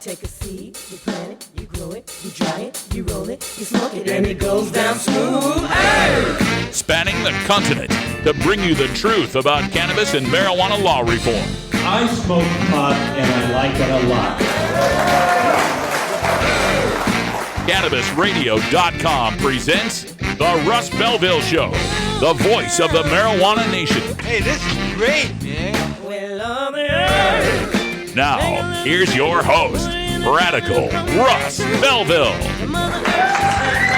Take a seed, you plant it, you grow it, you dry it, you roll it, you smoke it, and it goes down smooth. Hey! Spanning the continent to bring you the truth about cannabis and marijuana law reform. I smoke pot and I like it a lot. CannabisRadio.com presents The Russ Belville Show, the voice of the marijuana nation. Hey, this is great, man. Well, on the earth. Now, here's your host, Radical Russ Belville.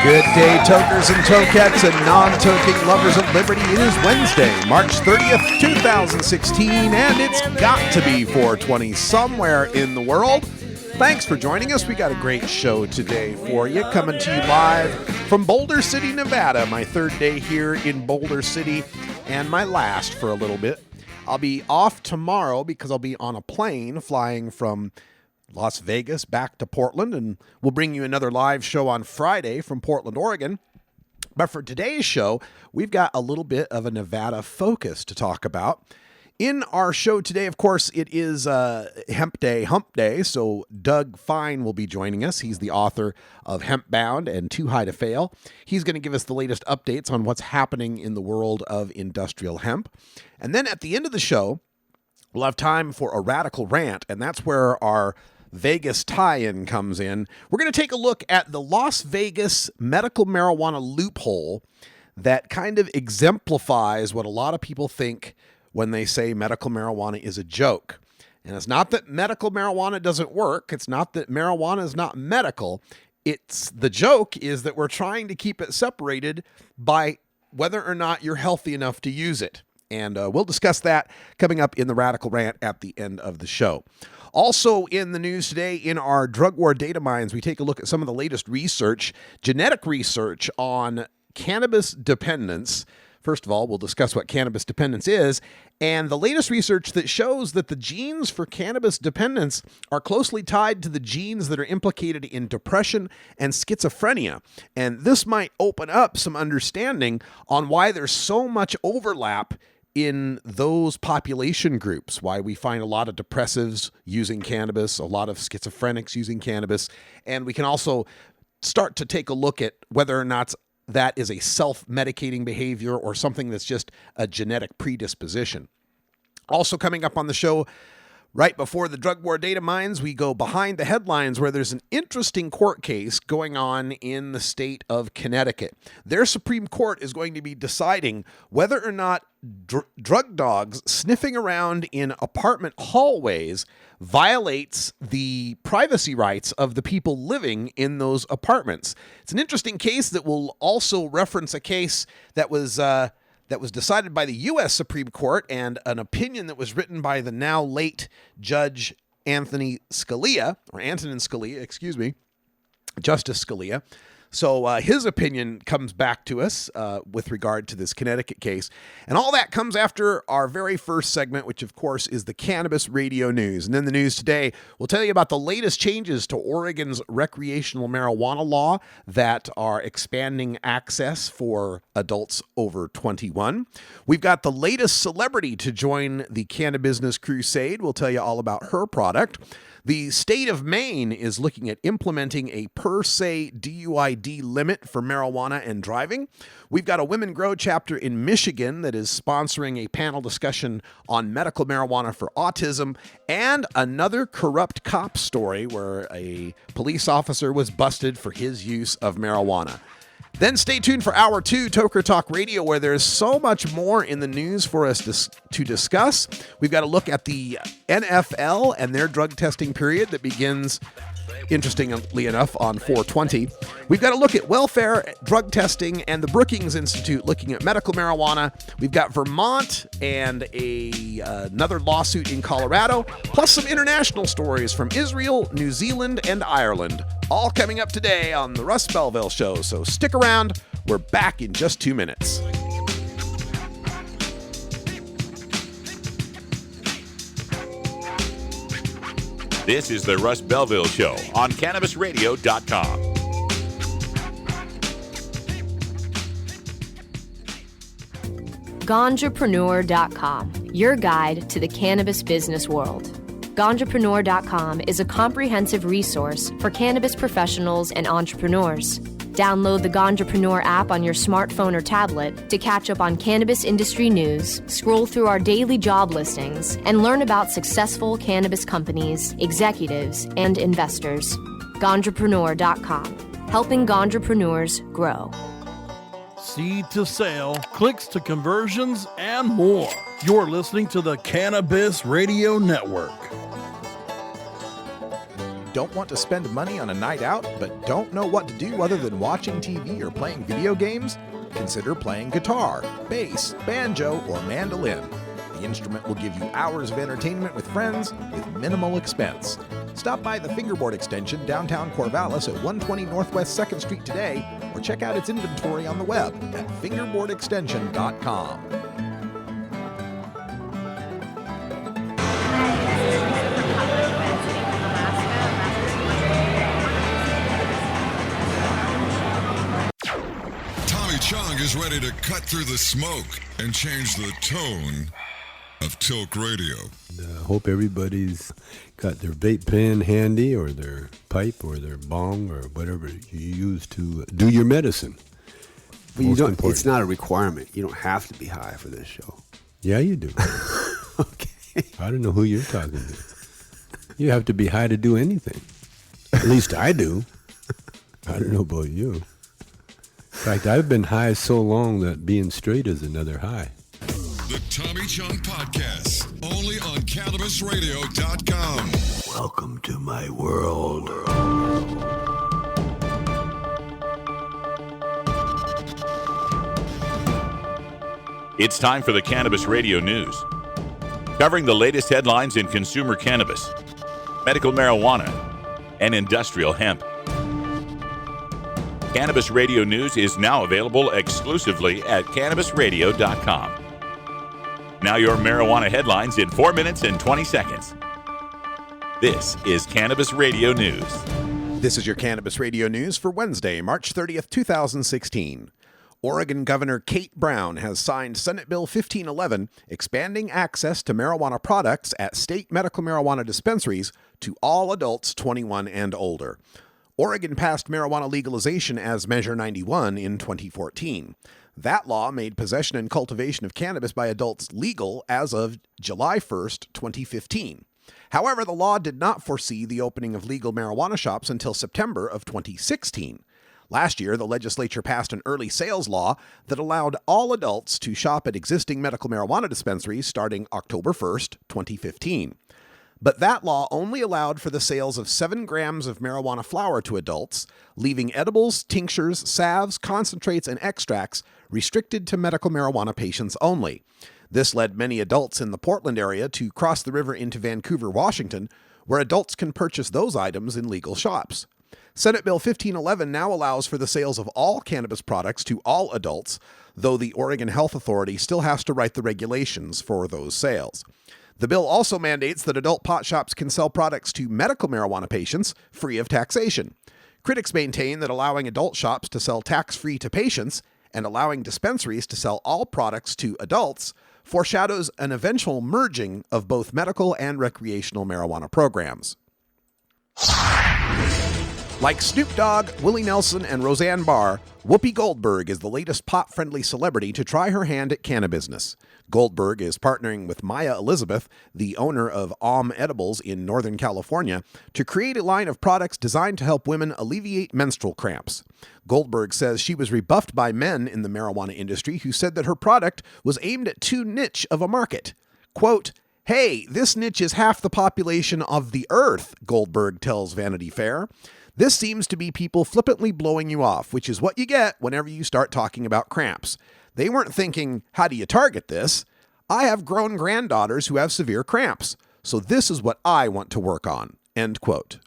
Good day, tokers and tokettes and non-toking lovers of liberty. It is Wednesday, March 30th, 2016, and it's got to be 420 somewhere in the world. Thanks for joining us. We got a great show today for you, coming to you live from Boulder City, Nevada. My third day here in Boulder City, and my last for a little bit. I'll be off tomorrow because I'll be on a plane flying from Las Vegas back to Portland, and we'll bring you another live show on Friday from Portland, Oregon. But for today's show, we've got a little bit of a Nevada focus to talk about. In our show today, of course, it is Hump Day, so Doug Fine will be joining us. He's the author of Hempbound and Too High to Fail. He's going to give us the latest updates on what's happening in the world of industrial hemp. And then at the end of the show, we'll have time for a radical rant, and that's where our Vegas tie-in comes in. We're going to take a look at the Las Vegas medical marijuana loophole that kind of exemplifies what a lot of people think when they say medical marijuana is a joke. And it's not that medical marijuana doesn't work. It's not that marijuana is not medical. It's the joke is that we're trying to keep it separated by whether or not you're healthy enough to use it. And we'll discuss that coming up in the Radical Rant at the end of the show. Also in the news today, in our drug war data mines, we take a look at some of the latest research, genetic research on cannabis dependence. First of all, we'll discuss what cannabis dependence is, and the latest research that shows that the genes for cannabis dependence are closely tied to the genes that are implicated in depression and schizophrenia. And this might open up some understanding on why there's so much overlap in those population groups, why we find a lot of depressives using cannabis, a lot of schizophrenics using cannabis, and we can also start to take a look at whether or not that is a self-medicating behavior or something that's just a genetic predisposition. Also coming up on the show, right before the drug war data mines, we go behind the headlines where there's an interesting court case going on in the state of Connecticut. Their Supreme Court is going to be deciding whether or not drug dogs sniffing around in apartment hallways violates the privacy rights of the people living in those apartments. It's an interesting case that will also reference a case that was decided by the U.S. Supreme Court and an opinion that was written by the now late Judge Antonin Scalia, Justice Scalia. So his opinion comes back to us with regard to this Connecticut case. And all that comes after our very first segment, which, of course, is the Cannabis Radio News. And in the news today, we'll tell you about the latest changes to Oregon's recreational marijuana law that are expanding access for adults over 21. We've got the latest celebrity to join the Cannabis Crusade. We'll tell you all about her product. The state of Maine is looking at implementing a per se DUID limit for marijuana and driving. We've got a Women Grow chapter in Michigan that is sponsoring a panel discussion on medical marijuana for autism, and another corrupt cop story where a police officer was busted for his use of marijuana. Then stay tuned for Hour 2, Toker Talk Radio, where there's so much more in the news for us to discuss. We've got to look at the NFL and their drug testing period that begins, interestingly enough, on 4/20. We've got to look at welfare, drug testing, and the Brookings Institute looking at medical marijuana. We've got Vermont and another lawsuit in Colorado, plus some international stories from Israel, New Zealand, and Ireland. All coming up today on the Russ Belville Show, so stick around. We're back in just 2 minutes. This is the Russ Belville Show on CannabisRadio.com. Ganjapreneur.com, your guide to the cannabis business world. Ganjapreneur.com is a comprehensive resource for cannabis professionals and entrepreneurs. Download the Ganjapreneur app on your smartphone or tablet to catch up on cannabis industry news, scroll through our daily job listings, and learn about successful cannabis companies, executives, and investors. Ganjapreneur.com, helping Ganjapreneurs grow. Seed to sale, clicks to conversions, and more. You're listening to the Cannabis Radio Network. Don't want to spend money on a night out, but don't know what to do other than watching TV or playing video games? Consider playing guitar, bass, banjo, or mandolin. The instrument will give you hours of entertainment with friends with minimal expense. Stop by the Fingerboard Extension, downtown Corvallis at 120 Northwest 2nd Street today, or check out its inventory on the web at fingerboardextension.com. Chung is ready to cut through the smoke and change the tone of Tilk Radio. I hope everybody's got their vape pen handy, or their pipe, or their bong, or whatever you use to do your medicine. But you don't, it's not a requirement. You don't have to be high for this show. Yeah, you do. Okay. I don't know who you're talking to. You have to be high to do anything. At least I do. I don't know about you. In fact, I've been high so long that being straight is another high. The Tommy Chung Podcast, only on CannabisRadio.com. Welcome to my world. It's time for the Cannabis Radio News, covering the latest headlines in consumer cannabis, medical marijuana, and industrial hemp. Cannabis Radio News is now available exclusively at CannabisRadio.com. Now your marijuana headlines in 4 minutes and 20 seconds. This is Cannabis Radio News. This is your Cannabis Radio News for Wednesday, March 30th, 2016. Oregon Governor Kate Brown has signed Senate Bill 1511, expanding access to marijuana products at state medical marijuana dispensaries to all adults 21 and older. Oregon passed marijuana legalization as Measure 91 in 2014. That law made possession and cultivation of cannabis by adults legal as of July 1st, 2015. However, the law did not foresee the opening of legal marijuana shops until September of 2016. Last year, the legislature passed an early sales law that allowed all adults to shop at existing medical marijuana dispensaries starting October 1st, 2015. But that law only allowed for the sales of 7 grams of marijuana flower to adults, leaving edibles, tinctures, salves, concentrates, and extracts restricted to medical marijuana patients only. This led many adults in the Portland area to cross the river into Vancouver, Washington, where adults can purchase those items in legal shops. Senate Bill 1511 now allows for the sales of all cannabis products to all adults, though the Oregon Health Authority still has to write the regulations for those sales. The bill also mandates that adult pot shops can sell products to medical marijuana patients free of taxation. Critics maintain that allowing adult shops to sell tax-free to patients and allowing dispensaries to sell all products to adults foreshadows an eventual merging of both medical and recreational marijuana programs. Like Snoop Dogg, Willie Nelson, and Roseanne Barr, Whoopi Goldberg is the latest pot-friendly celebrity to try her hand at cannabis. Goldberg is partnering with Maya Elizabeth, the owner of Edibles in Northern California, to create a line of products designed to help women alleviate menstrual cramps. Goldberg says she was rebuffed by men in the marijuana industry who said that her product was aimed at too niche of a market. Quote, "Hey, this niche is half the population of the earth," Goldberg tells Vanity Fair. "This seems to be people flippantly blowing you off, which is what you get whenever you start talking about cramps. They weren't thinking, how do you target this? I have grown granddaughters who have severe cramps, so this is what I want to work on." End quote.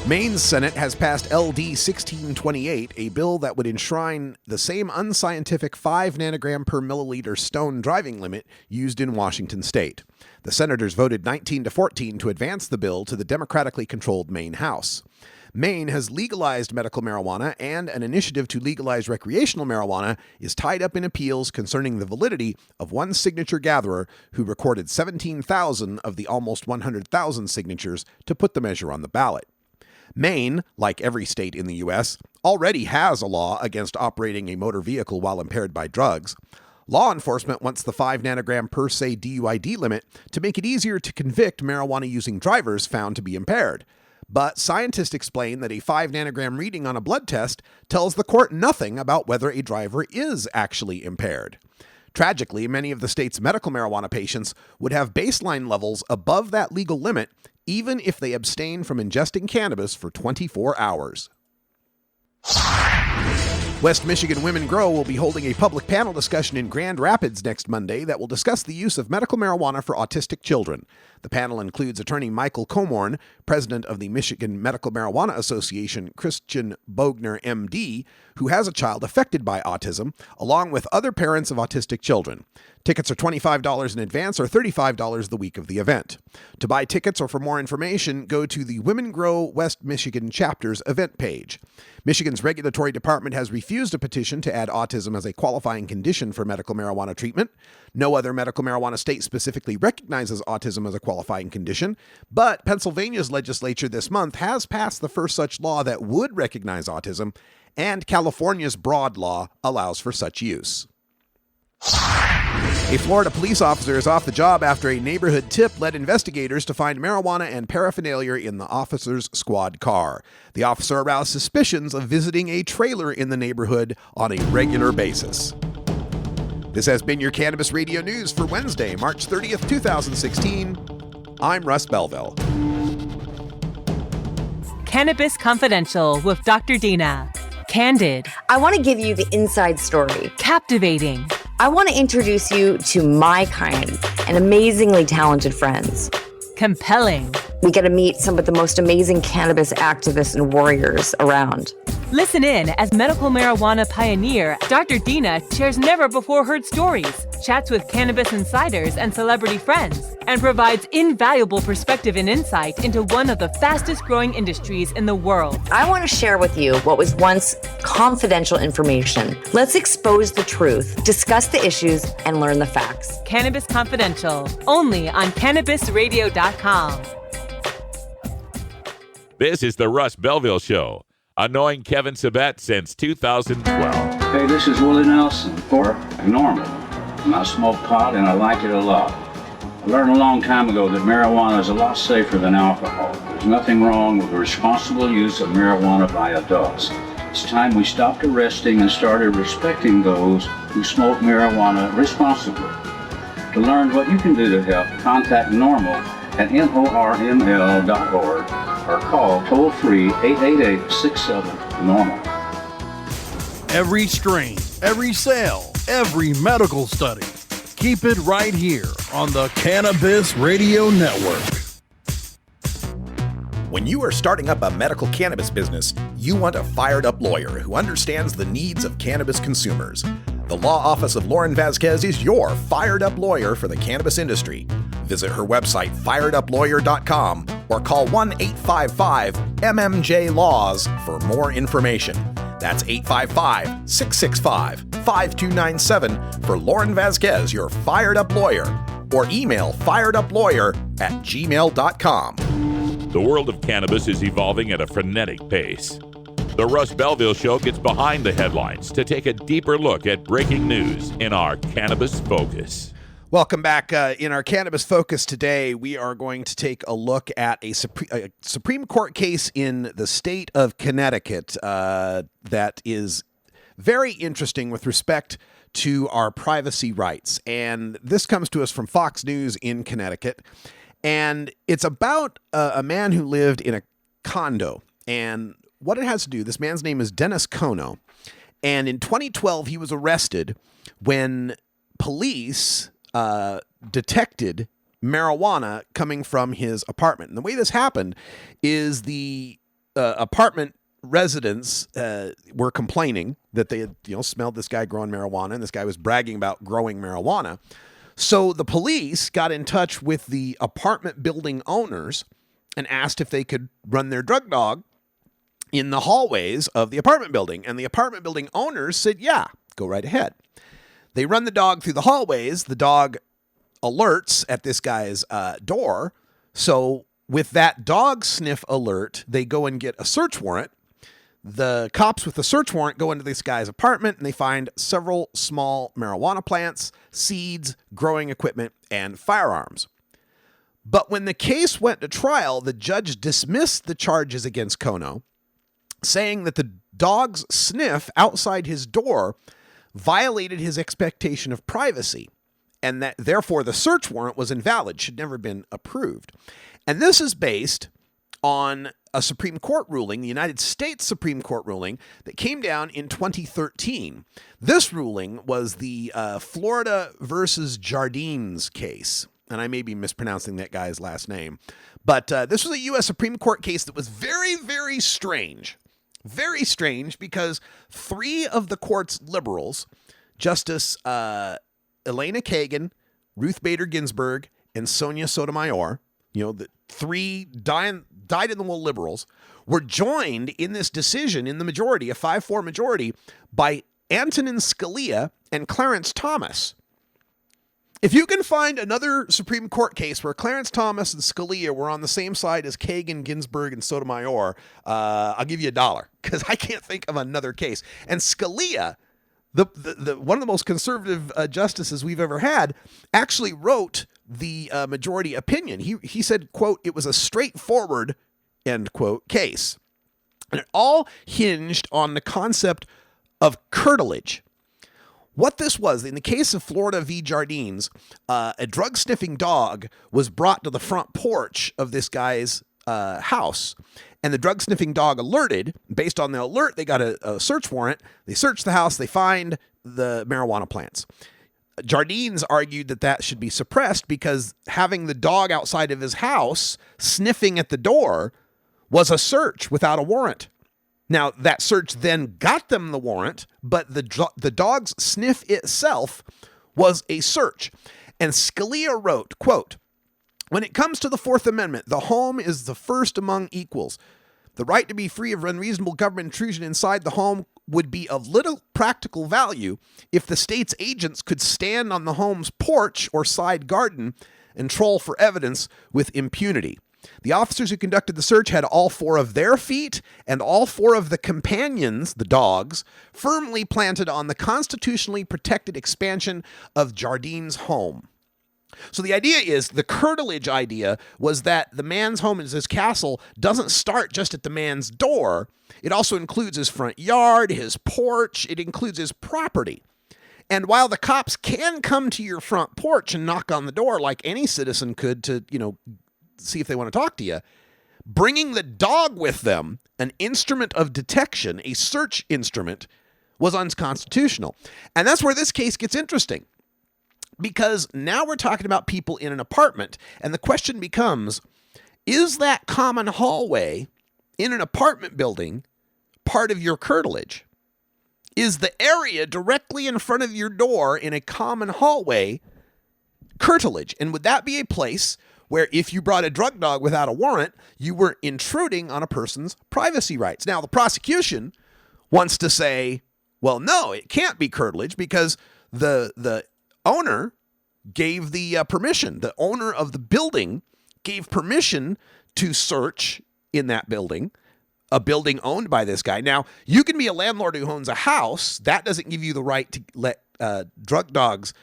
Maine's Senate has passed LD 1628, a bill that would enshrine the same unscientific 5 nanogram per milliliter stone driving limit used in Washington state. The senators voted 19-14 to advance the bill to the democratically controlled Maine House. Maine has legalized medical marijuana, and an initiative to legalize recreational marijuana is tied up in appeals concerning the validity of one signature gatherer who recorded 17,000 of the almost 100,000 signatures to put the measure on the ballot. Maine, like every state in the U.S., already has a law against operating a motor vehicle while impaired by drugs. Law enforcement wants the 5 nanogram per se DUID limit to make it easier to convict marijuana-using drivers found to be impaired. But scientists explain that a 5 nanogram reading on a blood test tells the court nothing about whether a driver is actually impaired. Tragically, many of the state's medical marijuana patients would have baseline levels above that legal limit, even if they abstain from ingesting cannabis for 24 hours. West Michigan Women Grow will be holding a public panel discussion in Grand Rapids next Monday that will discuss the use of medical marijuana for autistic children. The panel includes attorney Michael Comorn, president of the Michigan Medical Marijuana Association, Christian Bogner, MD, who has a child affected by autism, along with other parents of autistic children. Tickets are $25 in advance or $35 the week of the event. To buy tickets or for more information, go to the Women Grow West Michigan chapter's event page. Michigan's regulatory department has refused a petition to add autism as a qualifying condition for medical marijuana treatment. No other medical marijuana state specifically recognizes autism as a qualifying condition, but Pennsylvania's legislature this month has passed the first such law that would recognize autism, and California's broad law allows for such use. A Florida police officer is off the job after a neighborhood tip led investigators to find marijuana and paraphernalia in the officer's squad car. The officer aroused suspicions of visiting a trailer in the neighborhood on a regular basis. This has been your Cannabis Radio News for Wednesday, March 30th, 2016. I'm Russ Belville. Cannabis Confidential with Dr. Dina. Candid. I want to give you the inside story. Captivating. I want to introduce you to my kind and amazingly talented friends. Compelling. We get to meet some of the most amazing cannabis activists and warriors around. Listen in as medical marijuana pioneer Dr. Dina shares never-before-heard stories, chats with cannabis insiders and celebrity friends, and provides invaluable perspective and insight into one of the fastest-growing industries in the world. I want to share with you what was once confidential information. Let's expose the truth, discuss the issues, and learn the facts. Cannabis Confidential, only on CannabisRadio.com. This is the Russ Belville Show, annoying Kevin Sabet since 2012. Hey, this is Willie Nelson for Normal. And I smoke pot and I like it a lot. I learned a long time ago that marijuana is a lot safer than alcohol. There's nothing wrong with the responsible use of marijuana by adults. It's time we stopped arresting and started respecting those who smoke marijuana responsibly. To learn what you can do to help, contact Normal at norml.org or call toll-free 888-67-NORMAL. Every strain, every sale, every medical study. Keep it right here on the Cannabis Radio Network. When you are starting up a medical cannabis business, you want a fired-up lawyer who understands the needs of cannabis consumers. The law office of Lauren Vasquez is your fired-up lawyer for the cannabis industry. Visit her website, fireduplawyer.com, or call 1-855-MMJ-LAWS for more information. That's 855-665-5297 for Lauren Vasquez, your fired-up lawyer, or email fireduplawyer@gmail.com. The world of cannabis is evolving at a frenetic pace. The Russ Belville Show gets behind the headlines to take a deeper look at breaking news in our Cannabis Focus. Welcome back. In our Cannabis Focus today, we are going to take a look at a Supreme Court case in the state of Connecticut that is very interesting with respect to our privacy rights. And this comes to us from Fox News in Connecticut. And it's about a man who lived in a condo. And what it has to do, this man's name is Dennis Kono. And in 2012, he was arrested when police detected marijuana coming from his apartment. And the way this happened is the apartment residents were complaining that they had, smelled this guy growing marijuana, and this guy was bragging about growing marijuana. So the police got in touch with the apartment building owners and asked if they could run their drug dog in the hallways of the apartment building. And the apartment building owners said, yeah, go right ahead. They run the dog through the hallways. The dog alerts at this guy's door. So with that dog sniff alert, they go and get a search warrant. The cops with the search warrant go into this guy's apartment and they find several small marijuana plants, seeds, growing equipment, and firearms. But when the case went to trial, the judge dismissed the charges against Kono, saying that the dog's sniff outside his door violated his expectation of privacy, and that therefore the search warrant was invalid, should never have been approved. And this is based on a Supreme Court ruling, the United States Supreme Court ruling, that came down in 2013. This ruling was the Florida versus Jardines case. And I may be mispronouncing that guy's last name. But this was a U.S. Supreme Court case that was very, very strange. Very strange because three of the court's liberals, Justice Elena Kagan, Ruth Bader Ginsburg, and Sonia Sotomayor, the three dyed-in-the-wool liberals, were joined in this decision in the majority, a 5-4 majority, by Antonin Scalia and Clarence Thomas. If you can find another Supreme Court case where Clarence Thomas and Scalia were on the same side as Kagan, Ginsburg, and Sotomayor, I'll give you $1, because I can't think of another case. And Scalia, the one of the most conservative justices we've ever had, actually wrote the majority opinion. He said, quote, "It was a straightforward," end quote, case. And it all hinged on the concept of curtilage. What this was, in the case of Florida v. Jardines, a drug-sniffing dog was brought to the front porch of this guy's house, and the drug-sniffing dog alerted. Based on the alert, they got a search warrant. They search the house. They find the marijuana plants. Jardines argued that should be suppressed because having the dog outside of his house sniffing at the door was a search without a warrant. Now, that search then got them the warrant, but the dog's sniff itself was a search. And Scalia wrote, quote, "When it comes to the Fourth Amendment, the home is the first among equals. The right to be free of unreasonable government intrusion inside the home would be of little practical value if the state's agents could stand on the home's porch or side garden and troll for evidence with impunity. The officers who conducted the search had all 4 of their feet and all 4 of the companions, the dogs, firmly planted on the constitutionally protected expansion of Jardines' home." So the idea is, the curtilage idea was that the man's home, his castle, doesn't start just at the man's door. It also includes his front yard, his porch. It includes his property. And while the cops can come to your front porch and knock on the door like any citizen could to, see if they want to talk to you, bringing the dog with them, an instrument of detection, a search instrument, was unconstitutional. And that's where this case gets interesting, because now we're talking about people in an apartment, and the question becomes, is that common hallway in an apartment building part of your curtilage? Is the area directly in front of your door in a common hallway curtilage? And would that be a place where if you brought a drug dog without a warrant, you were intruding on a person's privacy rights? Now, the prosecution wants to say, well, no, it can't be curtilage because the owner gave the permission. The owner of the building gave permission to search in that building, a building owned by this guy. Now, you can be a landlord who owns a house. That doesn't give you the right to let drug dogs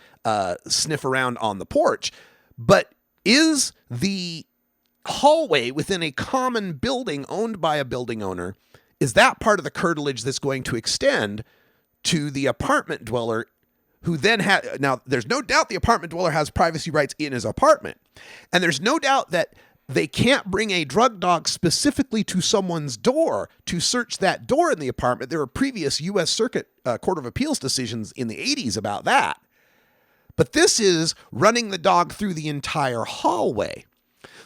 sniff around on the porch. But is the hallway within a common building owned by a building owner, is that part of the curtilage that's going to extend to the apartment dweller who then now there's no doubt the apartment dweller has privacy rights in his apartment. And there's no doubt that they can't bring a drug dog specifically to someone's door to search that door in the apartment. There were previous U.S. Circuit Court of Appeals decisions in the 80s about that. But this is running the dog through the entire hallway.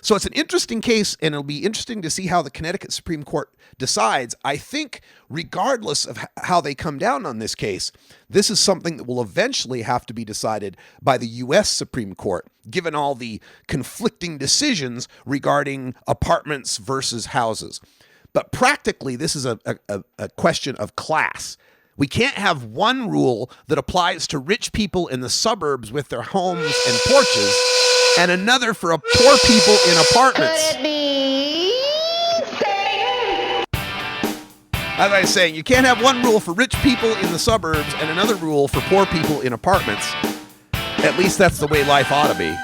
So it's an interesting case, and it'll be interesting to see how the Connecticut Supreme Court decides. I think regardless of how they come down on this case, this is something that will eventually have to be decided by the U.S. Supreme Court, given all the conflicting decisions regarding apartments versus houses. But practically, this is a question of class. We can't have one rule that applies to rich people in the suburbs with their homes and porches and another for poor people in apartments. As I was saying, you can't have one rule for rich people in the suburbs and another rule for poor people in apartments. At least that's the way life ought to be.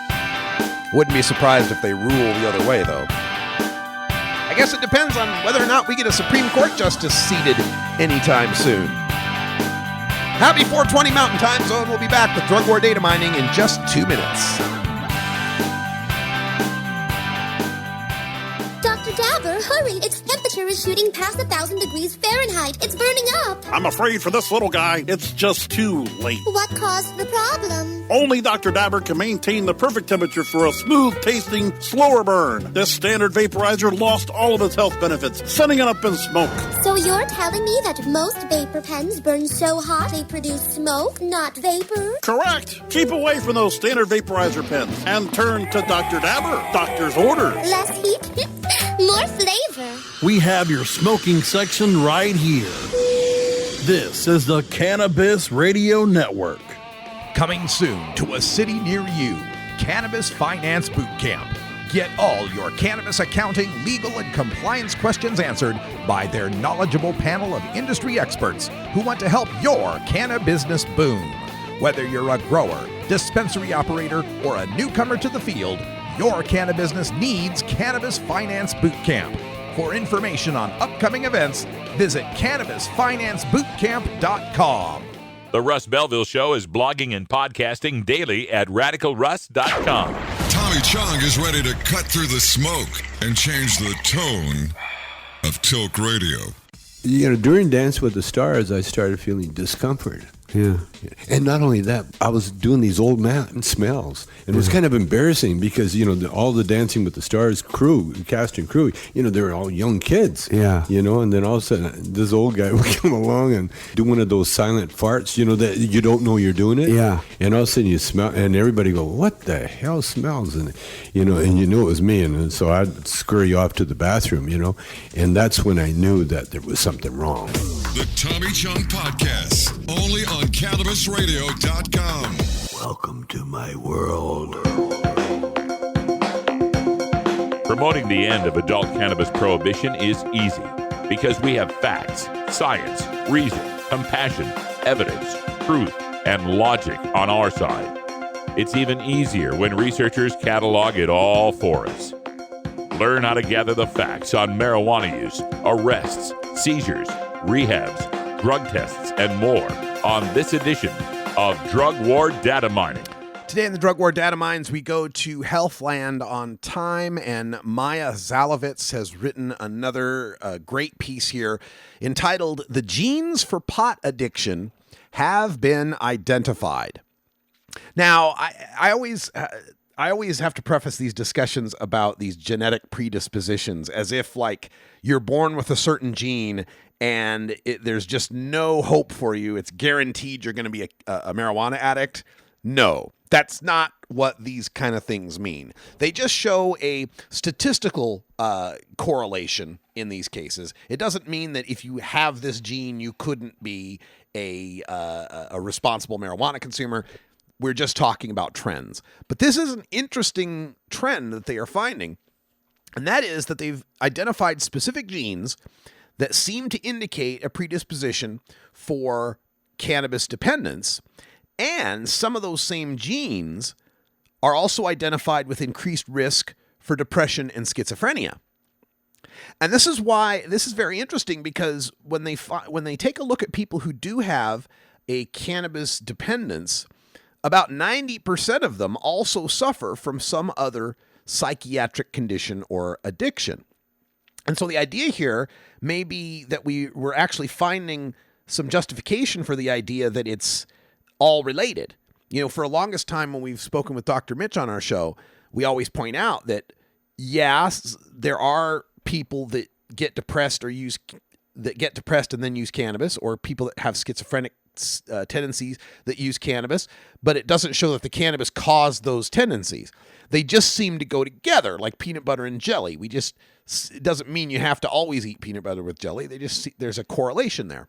Wouldn't be surprised if they rule the other way, though. I guess it depends on whether or not we get a Supreme Court justice seated anytime soon. Happy 420 Mountain Time Zone. We'll be back with Drug War Data Mining in just 2 minutes. Dr. Dabber, hurry! Its temperature is shooting past 1,000 degrees Fahrenheit. It's burning up. I'm afraid for this little guy, it's just too late. What caused the problem? Only Dr. Dabber can maintain the perfect temperature for a smooth-tasting, slower burn. This standard vaporizer lost all of its health benefits, sending it up in smoke. So you're telling me that most vapor pens burn so hot they produce smoke, not vapor? Correct. Keep away from those standard vaporizer pens and turn to Dr. Dabber. Doctor's orders. Less heat, more flavor. We have your smoking section right here. This is the Cannabis Radio Network. Coming soon to a city near you, Cannabis Finance Boot Camp. Get all your cannabis accounting, legal, and compliance questions answered by their knowledgeable panel of industry experts who want to help your cannabis business boom. Whether you're a grower, dispensary operator, or a newcomer to the field, your cannabis business needs Cannabis Finance Boot Camp. For information on upcoming events, visit CannabisFinanceBootCamp.com. The Russ Belville Show is blogging and podcasting daily at RadicalRuss.com. Tommy Chong is ready to cut through the smoke and change the tone of Tilk Radio. You know, during Dance with the Stars, I started feeling discomfort. Yeah. And not only that, I was doing these old man smells. And it was kind of embarrassing because, you know, all the Dancing with the Stars crew, cast and crew, you know, they were all young kids. Yeah. You know, and then all of a sudden, this old guy would come along and do one of those silent farts, you know, that you don't know you're doing it. Yeah. And all of a sudden you smell, and everybody go, what the hell smells? And, you know, and you knew it was me. And so I'd scurry off to the bathroom, you know. And that's when I knew that there was something wrong. The Tommy Chong Podcast, only on CannabisRadio.com. Welcome to my world. Promoting the end of adult cannabis prohibition is easy because we have facts, science, reason, compassion, evidence, truth, and logic on our side. It's even easier when researchers catalog it all for us. Learn how to gather the facts on marijuana use, arrests, seizures, rehabs, drug tests, and more on this edition of Drug War Data Mining. Today in the Drug War Data Mines, we go to Healthland on Time, and Maya Zalovitz has written another great piece here entitled "The Genes for Pot Addiction Have Been Identified." Now, I always have to preface these discussions about these genetic predispositions as if like you're born with a certain gene and there's just no hope for you. It's guaranteed you're going to be a marijuana addict. No, that's not what these kind of things mean. They just show a statistical correlation in these cases. It doesn't mean that if you have this gene, you couldn't be a responsible marijuana consumer. We're just talking about trends. But this is an interesting trend that they are finding, and that is that they've identified specific genes that seem to indicate a predisposition for cannabis dependence, and some of those same genes are also identified with increased risk for depression and schizophrenia. And this is why this is very interesting, because when they take a look at people who do have a cannabis dependence, about 90% of them also suffer from some other psychiatric condition or addiction. And so the idea here may be that we're actually finding some justification for the idea that it's all related. You know, for the longest time when we've spoken with Dr. Mitch on our show, we always point out that, yes, there are people that get depressed and then use cannabis, or people that have schizophrenic tendencies that use cannabis, but it doesn't show that the cannabis caused those tendencies. They just seem to go together like peanut butter and jelly. It doesn't mean you have to always eat peanut butter with jelly. There's a correlation there.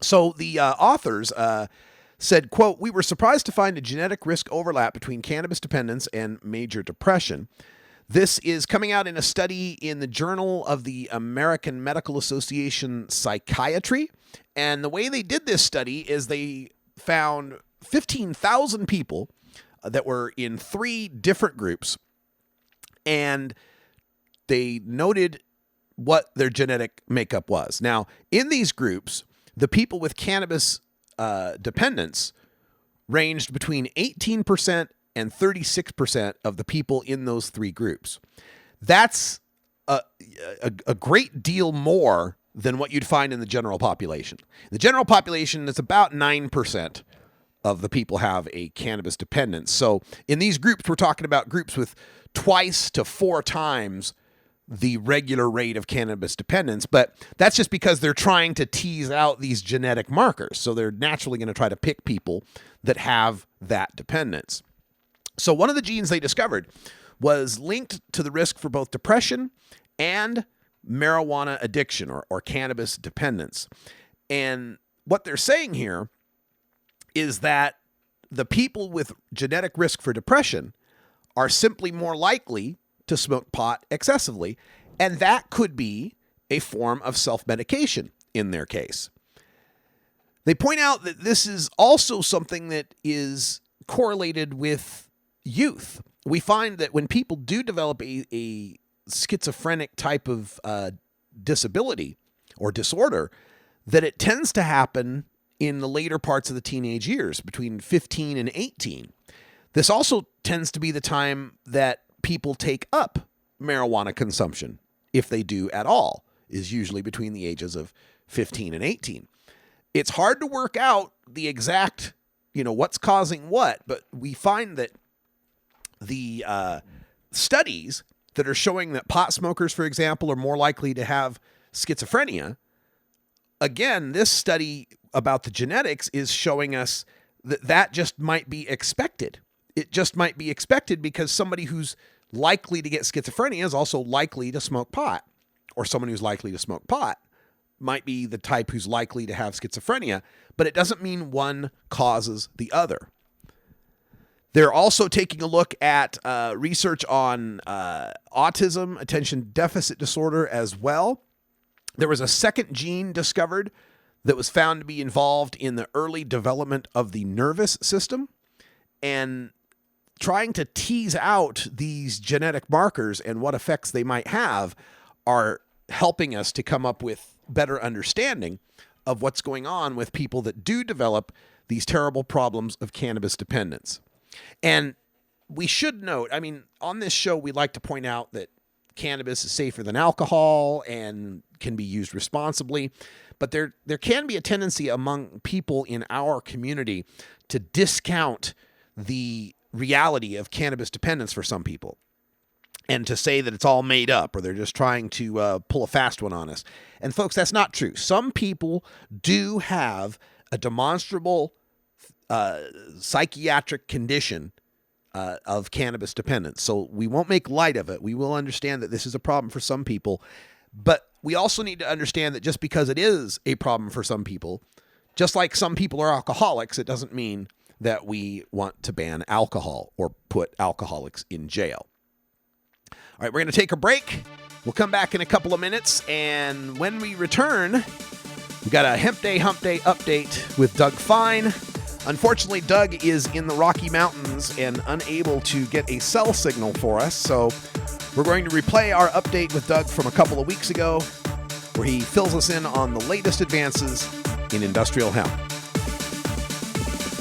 So the authors said, quote, "We were surprised to find a genetic risk overlap between cannabis dependence and major depression. This is coming out in a study in the Journal of the American Medical Association Psychiatry. And the way they did this study is they found 15,000 people that were in 3 different groups, and they noted what their genetic makeup was. Now, in these groups, the people with cannabis dependence ranged between 18% and 36% of the people in those 3 groups. That's a great deal more than what you'd find in the general population. The general population is about 9% of the people have a cannabis dependence. So in these groups, we're talking about groups with twice to 4 times the regular rate of cannabis dependence, but that's just because they're trying to tease out these genetic markers. So they're naturally going to try to pick people that have that dependence. So one of the genes they discovered was linked to the risk for both depression and marijuana addiction or cannabis dependence. And what they're saying here is that the people with genetic risk for depression are simply more likely to smoke pot excessively, and that could be a form of self-medication in their case. They point out that this is also something that is correlated with youth. We find that when people do develop a schizophrenic type of disability or disorder, that it tends to happen in the later parts of the teenage years, between 15 and 18. This also tends to be the time that people take up marijuana consumption, if they do at all, is usually between the ages of 15 and 18. It's hard to work out the exact, what's causing what, but we find that the studies that are showing that pot smokers, for example, are more likely to have schizophrenia. Again, this study about the genetics is showing us that just might be expected. It just might be expected because somebody who's likely to get schizophrenia is also likely to smoke pot, or someone who's likely to smoke pot might be the type who's likely to have schizophrenia, but it doesn't mean one causes the other. They're also taking a look at research on autism, attention deficit disorder as well. There was a second gene discovered that was found to be involved in the early development of the nervous system, and trying to tease out these genetic markers and what effects they might have are helping us to come up with better understanding of what's going on with people that do develop these terrible problems of cannabis dependence. And we should note, on this show, we like to point out that cannabis is safer than alcohol and can be used responsibly. But there can be a tendency among people in our community to discount the reality of cannabis dependence for some people and to say that it's all made up or they're just trying to pull a fast one on us. And folks, that's not true. Some people do have a demonstrable psychiatric condition of cannabis dependence. So we won't make light of it. We will understand that this is a problem for some people, but we also need to understand that just because it is a problem for some people, just like some people are alcoholics, it doesn't mean that we want to ban alcohol or put alcoholics in jail. All right, we're going to take a break. We'll come back in a couple of minutes, and when we return, we've got a Hemp Day Hump Day update with Doug Fine. Unfortunately, Doug is in the Rocky Mountains and unable to get a cell signal for us, so we're going to replay our update with Doug from a couple of weeks ago, where he fills us in on the latest advances in industrial hemp.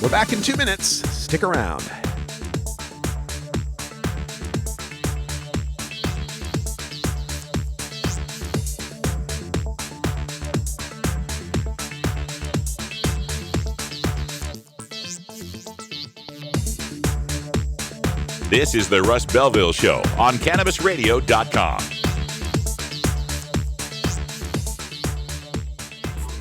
We're back in 2 minutes. Stick around. This is the Russ Belville Show on CannabisRadio.com.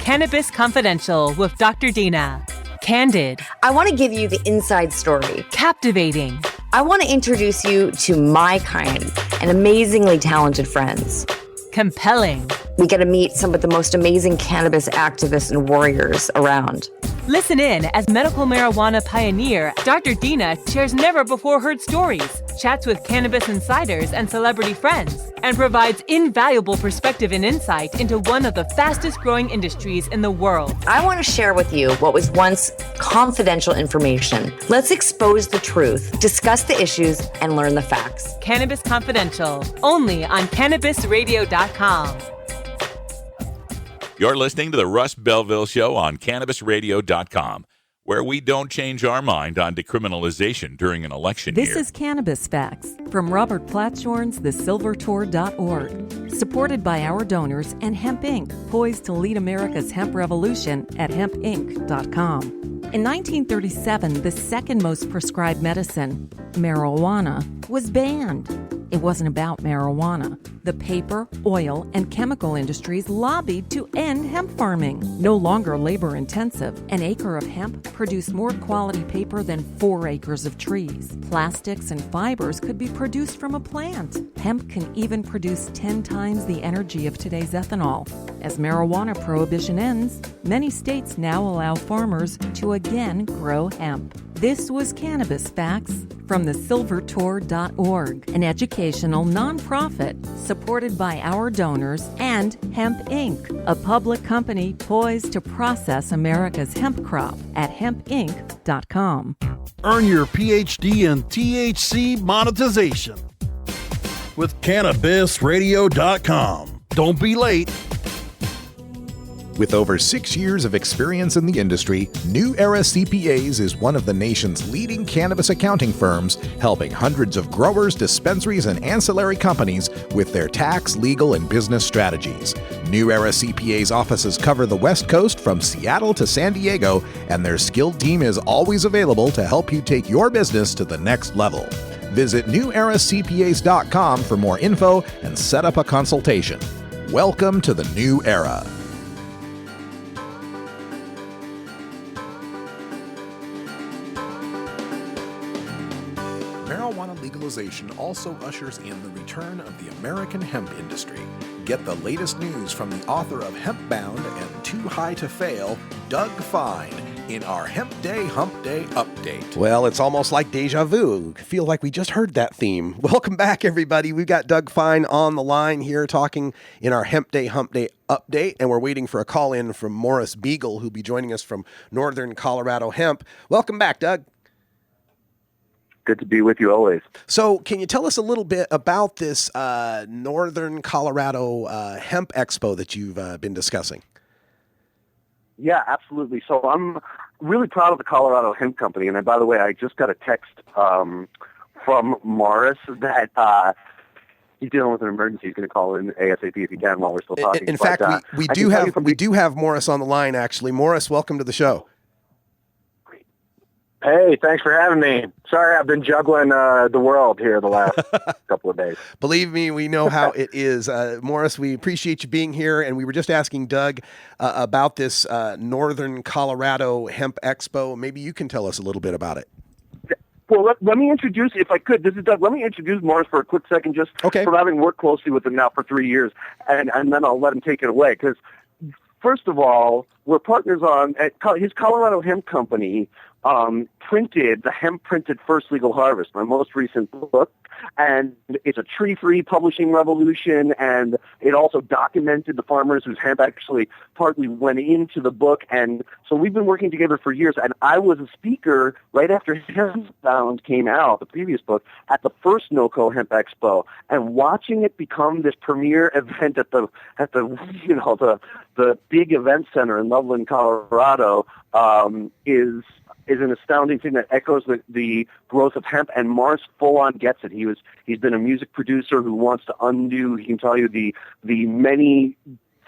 Cannabis Confidential with Dr. Dina. Candid. I want to give you the inside story. Captivating. I want to introduce you to my kind and amazingly talented friends. Compelling. We get to meet some of the most amazing cannabis activists and warriors around. Listen in as medical marijuana pioneer Dr. Dina shares never-before-heard stories, chats with cannabis insiders and celebrity friends, and provides invaluable perspective and insight into one of the fastest-growing industries in the world. I want to share with you what was once confidential information. Let's expose the truth, discuss the issues, and learn the facts. Cannabis Confidential, only on CannabisRadio.com. You're listening to the Russ Belville Show on CannabisRadio.com, where we don't change our mind on decriminalization during an election year. This is Cannabis Facts from Robert Platshorn's TheSilverTour.org, supported by our donors and Hemp Inc., poised to lead America's hemp revolution at hempinc.com. In 1937, the second most prescribed medicine, marijuana, was banned. It wasn't about marijuana. The paper, oil, and chemical industries lobbied to end hemp farming. No longer labor-intensive, an acre of hemp produced more quality paper than 4 acres of trees. Plastics and fibers could be produced from a plant. Hemp can even produce 10 times the energy of today's ethanol. As marijuana prohibition ends, many states now allow farmers to again grow hemp. This was Cannabis Facts from TheSilverTour.org, an educational nonprofit supported by our donors and Hemp Inc., a public company poised to process America's hemp crop at hempinc.com. Earn your PhD in THC monetization with CannabisRadio.com. Don't be late. With over 6 years of experience in the industry, New Era CPAs is one of the nation's leading cannabis accounting firms, helping hundreds of growers, dispensaries, and ancillary companies with their tax, legal, and business strategies. New Era CPAs offices cover the West Coast from Seattle to San Diego, and their skilled team is always available to help you take your business to the next level. Visit neweracpas.com for more info and set up a consultation. Welcome to the New Era. Marijuana legalization also ushers in the return of the American hemp industry. Get the latest news from the author of Hempbound and Too High to Fail, Doug Fine, in our Hemp Day Hump Day update. Well, it's almost like deja vu. Feel like we just heard that theme. Welcome back, everybody. We've got Doug Fine on the line here talking in our Hemp Day Hump Day update, and we're waiting for a call in from Morris Beagle, who'll be joining us from Northern Colorado Hemp. Welcome back, Doug. Good to be with you always. So can you tell us a little bit about this Northern Colorado Hemp Expo that you've been discussing? Yeah, absolutely. So I'm really proud of the Colorado Hemp Company. And by the way, I just got a text from Morris that he's dealing with an emergency. He's going to call in ASAP if he can while we're still talking. In fact, we do have Morris on the line, actually. Morris, welcome to the show. Hey, thanks for having me. Sorry, I've been juggling the world here the last couple of days. Believe me, we know how it is. Morris, we appreciate you being here, and we were just asking Doug about this Northern Colorado Hemp Expo. Maybe you can tell us a little bit about it. Well, let me introduce, if I could, this is Doug. Let me introduce Morris for a quick second, just from having worked closely with him now for 3 years, and then I'll let him take it away. Because, first of all, we're partners on his Colorado Hemp Company printed the Hemp Printed First Legal Harvest, my most recent book, and it's a tree-free publishing revolution, and it also documented the farmers whose hemp actually partly went into the book, and so we've been working together for years, and I was a speaker right after Hempbound came out, the previous book, at the first NOCO Hemp Expo, and watching it become this premier event at the big event center in Loveland, Colorado, is an astounding thing that echoes the growth of hemp, and Morris full-on gets it. He's been a music producer who wants to undo, he can tell you, the many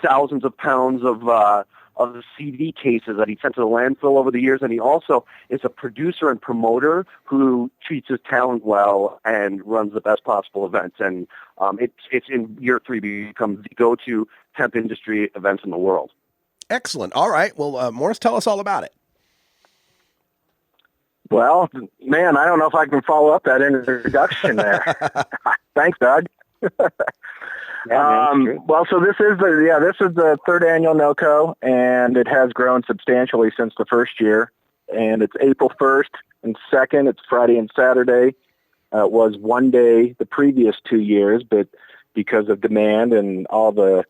thousands of pounds of the CD cases that he sent to the landfill over the years, and he also is a producer and promoter who treats his talent well and runs the best possible events. And it's in year 3 become the go-to hemp industry events in the world. Excellent. All right. Well, Morris, tell us all about it. Well, man, I don't know if I can follow up that introduction there. Thanks, Doug. Well, so this is the third annual NOCO, and it has grown substantially since the first year. And it's April 1st and 2nd. It's Friday and Saturday. It was one day the previous 2 years, but because of demand and all the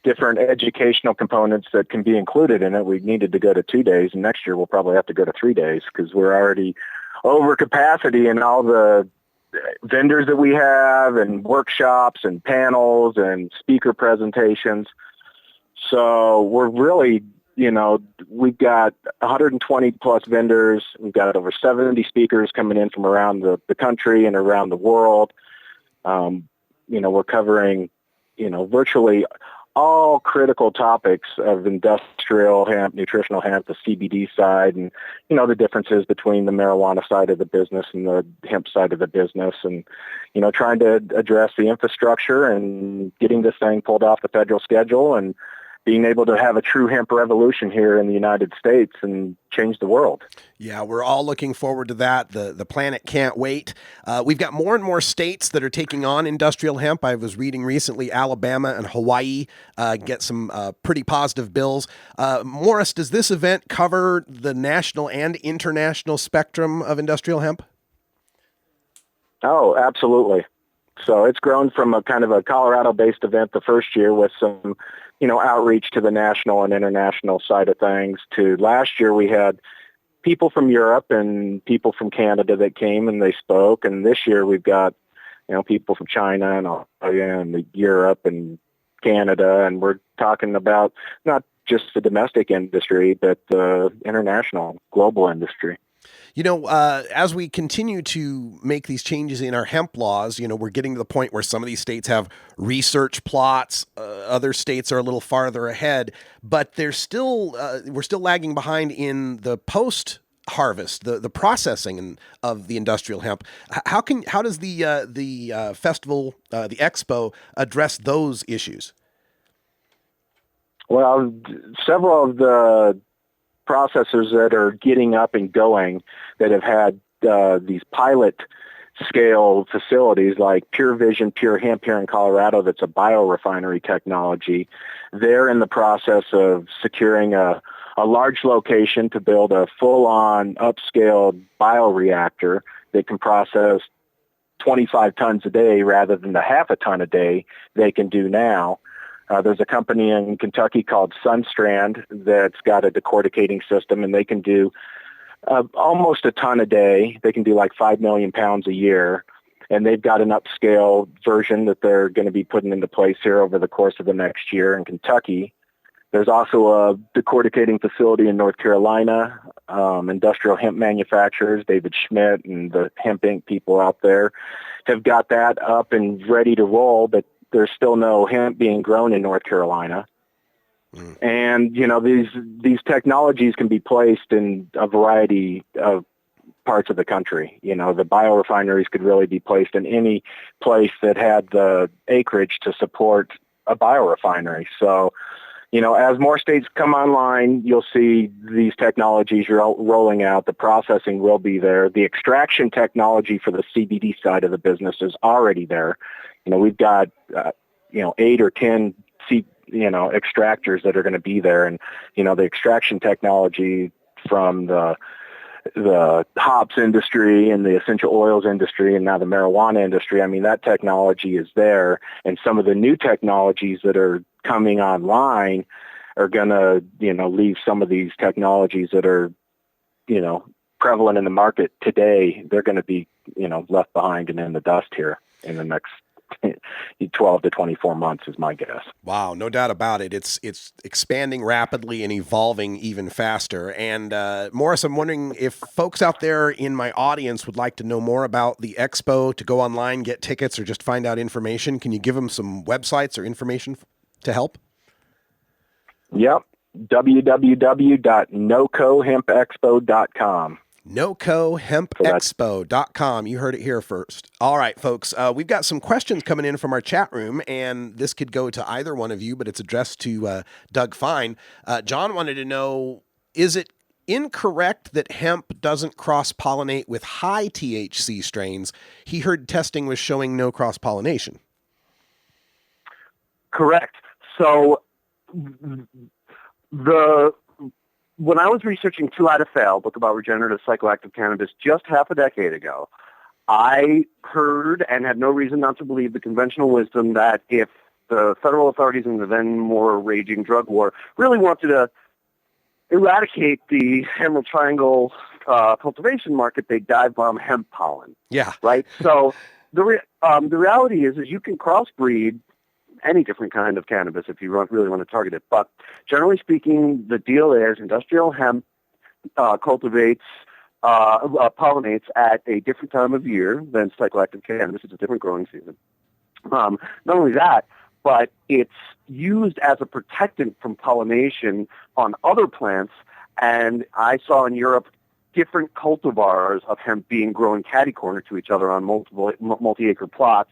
different educational components that can be included in it, we needed to go to 2 days. And next year we'll probably have to go to 3 days because we're already over capacity in all the vendors that we have and workshops and panels and speaker presentations. So we're really, we've got 120 plus vendors. We've got over 70 speakers coming in from around the country and around the world. We're covering, virtually all critical topics of industrial hemp, nutritional hemp, the CBD side, and, the differences between the marijuana side of the business and the hemp side of the business, and, trying to address the infrastructure and getting this thing pulled off the federal schedule and being able to have a true hemp revolution here in the United States and change the world. Yeah, we're all looking forward to that. The planet can't wait. We've got more and more states that are taking on industrial hemp. I was reading recently Alabama and Hawaii get some pretty positive bills. Morris, does this event cover the national and international spectrum of industrial hemp? Oh, absolutely. So it's grown from a kind of a Colorado-based event the first year with some outreach to the national and international side of things, to last year we had people from Europe and people from Canada that came and they spoke. And this year we've got, people from China and Australia and Europe and Canada. And we're talking about not just the domestic industry, but the international, global industry. As we continue to make these changes in our hemp laws, we're getting to the point where some of these states have research plots. Other states are a little farther ahead, but we're still lagging behind in the post-harvest, the processing of the industrial hemp. How does the festival, the expo, address those issues? Well, several of the processors that are getting up and going that have had these pilot scale facilities like Pure Vision, Pure Hemp here in Colorado, that's a biorefinery technology. They're in the process of securing a large location to build a full-on upscaled bioreactor that can process 25 tons a day rather than the half a ton a day they can do now. There's a company in Kentucky called Sunstrand that's got a decorticating system, and they can do almost a ton a day. They can do like 5 million pounds a year, and they've got an upscale version that they're going to be putting into place here over the course of the next year in Kentucky. There's also a decorticating facility in North Carolina. Industrial hemp manufacturers, David Schmidt and the Hemp Inc. people out there have got that up and ready to roll, but there's still no hemp being grown in North Carolina. And, these technologies can be placed in a variety of parts of the country. The biorefineries could really be placed in any place that had the acreage to support a biorefinery. So, as more states come online, you'll see these technologies rolling out. The processing will be there. The extraction technology for the CBD side of the business is already there. We've got, 8 or 10 extractors that are going to be there. And, the extraction technology from the hops industry and the essential oils industry and now the marijuana industry, that technology is there. And some of the new technologies that are coming online are going to, leave some of these technologies that are, prevalent in the market today. They're going to be, left behind and in the dust here in the next 12 to 24 months is my guess. Wow, no doubt about it. It's expanding rapidly and evolving even faster. And Morris, I'm wondering if folks out there in my audience would like to know more about the expo, to go online, get tickets, or just find out information. Can you give them some websites or information to help? Yep. www.nocohempexpo.com. NocoHempExpo.com. You heard it here first. All right, folks. We've got some questions coming in from our chat room, and this could go to either one of you, but it's addressed to Doug Fine. John wanted to know, is it incorrect that hemp doesn't cross-pollinate with high THC strains? He heard testing was showing no cross-pollination. Correct. So when I was researching Too High to Fail, book about regenerative psychoactive cannabis, just half a decade ago, I heard and had no reason not to believe the conventional wisdom that if the federal authorities in the then more raging drug war really wanted to eradicate the Emerald Triangle cultivation market, they dive bomb hemp pollen. Yeah. Right. So the reality is you can crossbreed any different kind of cannabis if you really want to target it. But generally speaking, the deal is industrial hemp pollinates at a different time of year than psychoactive cannabis. It's a different growing season. Not only that, but it's used as a protectant from pollination on other plants. And I saw in Europe different cultivars of hemp being grown catty-corner to each other on multi-acre plots,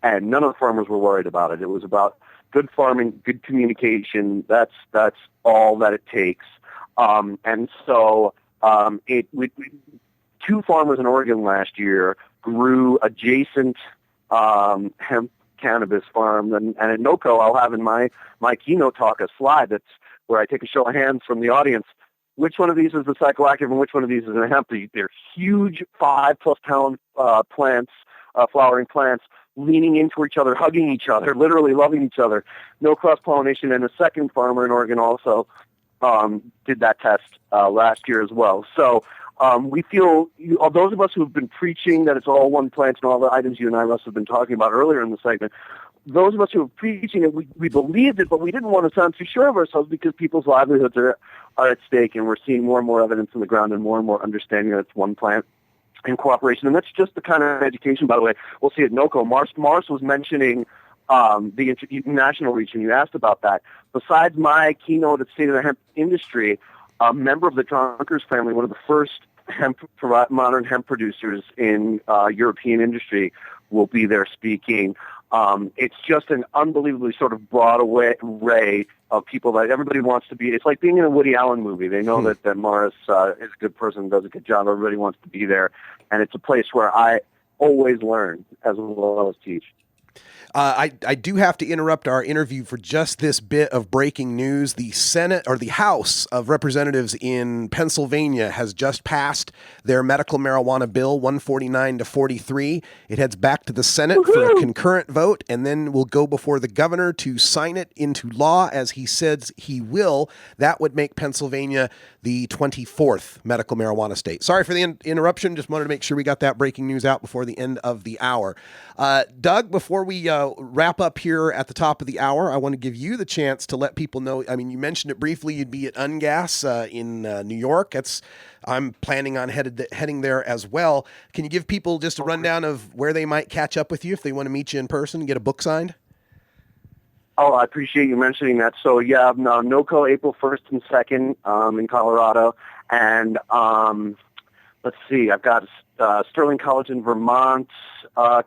and none of the farmers were worried about it. It was about good farming, good communication. That's all that it takes. And so two farmers in Oregon last year grew adjacent hemp cannabis farm, and at NOCO I'll have in my keynote talk a slide that's where I take a show of hands from the audience. Which one of these is the psychoactive and which one of these is a hemp? They're huge 5+ pound plants, flowering plants, leaning into each other, hugging each other, literally loving each other. No cross-pollination. And a second farmer in Oregon also did that test last year as well. So we feel, those of us who have been preaching that it's all one plant and all the items you and I, Russ, have been talking about earlier in the segment, those of us who are preaching it, we believed it, but we didn't want to sound too sure of ourselves because people's livelihoods are at stake, and we're seeing more and more evidence on the ground and more understanding that it's one plant in cooperation. And that's just the kind of education, by the way, we'll see at NOCO. Mars was mentioning the international reach, and you asked about that. Besides my keynote at State of the Hemp Industry, a member of the Drunkers family, one of the first modern hemp producers in European industry, will be there speaking. It's just an unbelievably sort of broad array of people that everybody wants to be. It's like being in a Woody Allen movie. They know that Morris is a good person, does a good job. Everybody wants to be there. And it's a place where I always learn as well as teach. I do have to interrupt our interview for just this bit of breaking news. The Senate, or the House of Representatives in Pennsylvania, has just passed their medical marijuana bill, 149-43. It heads back to the Senate for a concurrent vote, and then will go before the governor to sign it into law, as he says he will. That would make Pennsylvania the 24th medical marijuana state. Sorry for the interruption. Just wanted to make sure we got that breaking news out before the end of the hour. Doug, before we wrap up here at the top of the hour, I want to give you the chance to let people know. I mean, you mentioned it briefly. You'd be at Ungas in New York. I'm planning on heading there as well. Can you give people just a rundown of where they might catch up with you if they want to meet you in person and get a book signed? Oh, I appreciate you mentioning that. So, yeah, NOCO April 1st and 2nd in Colorado. And let's see, I've got Sterling College in Vermont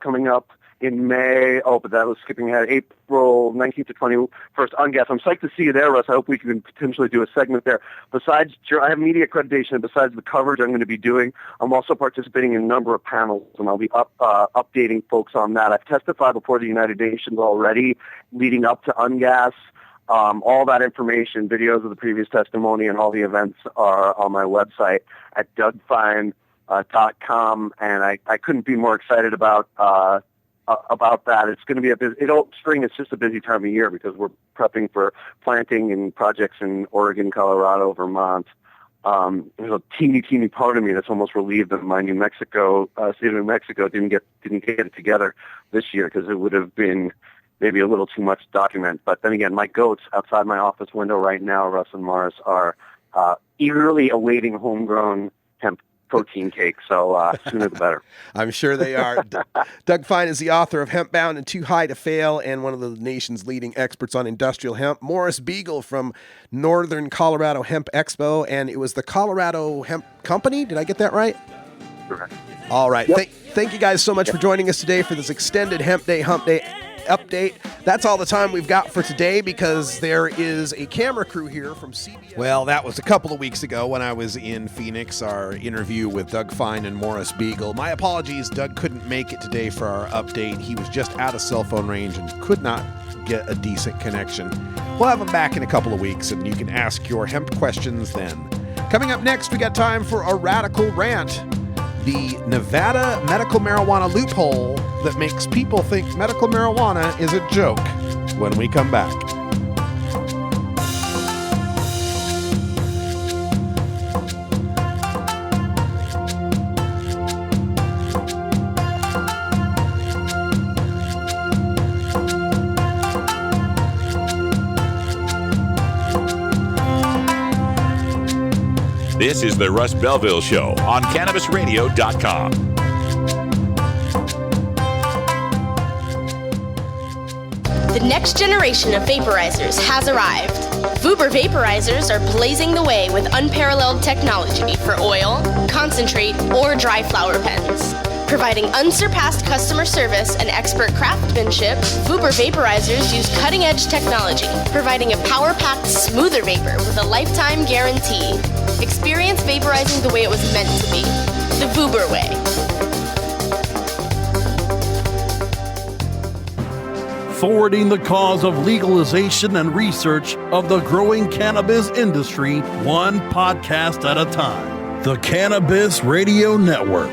coming up in May. Oh, but that was skipping ahead. April 19th to 21st, Ungas. I'm psyched to see you there, Russ. I hope we can potentially do a segment there. Besides, I have media accreditation, and besides the coverage I'm going to be doing, I'm also participating in a number of panels, and I'll be updating folks on that. I've testified before the United Nations already, leading up to Ungas. All that information, videos of the previous testimony, and all the events are on my website at dougfine.com, and I couldn't be more excited about that. It's going to be spring is just a busy time of year because we're prepping for planting and projects in Oregon, Colorado, Vermont. There's a teeny part of me that's almost relieved that my state of New Mexico didn't get it together this year, because it would have been maybe a little too much to document. But then again, my goats outside my office window right now, Russ and Mars, are eagerly awaiting homegrown hemp protein cake. So sooner the better. I'm sure they are. Doug Fine is the author of Hemp Bound and Too High to Fail and one of the nation's leading experts on industrial hemp. Morris Beagle from Northern Colorado Hemp Expo, and it was the Colorado Hemp Company. Did I get that right? Correct. All right. Yep. Thank you guys so much for joining us today for this extended Hump Day update. That's all the time we've got for today because there is a camera crew here from CBS. Well, that was a couple of weeks ago when I was in Phoenix, our interview with Doug Fine and Morris Beagle. My apologies, Doug couldn't make it today for our update. He was just out of cell phone range and could not get a decent connection. We'll have him back in a couple of weeks and you can ask your hemp questions then. Coming up next, we got time for a radical rant. The Nevada medical marijuana loophole that makes people think medical marijuana is a joke when we come back. This is the Russ Belville Show on CannabisRadio.com. The next generation of vaporizers has arrived. Vuber vaporizers are blazing the way with unparalleled technology for oil, concentrate, or dry flower pens. Providing unsurpassed customer service and expert craftsmanship, Vuber vaporizers use cutting-edge technology, providing a power-packed, smoother vapor with a lifetime guarantee. Experience vaporizing the way it was meant to be. The Vuber way. Forwarding the cause of legalization and research of the growing cannabis industry, one podcast at a time. The Cannabis Radio Network.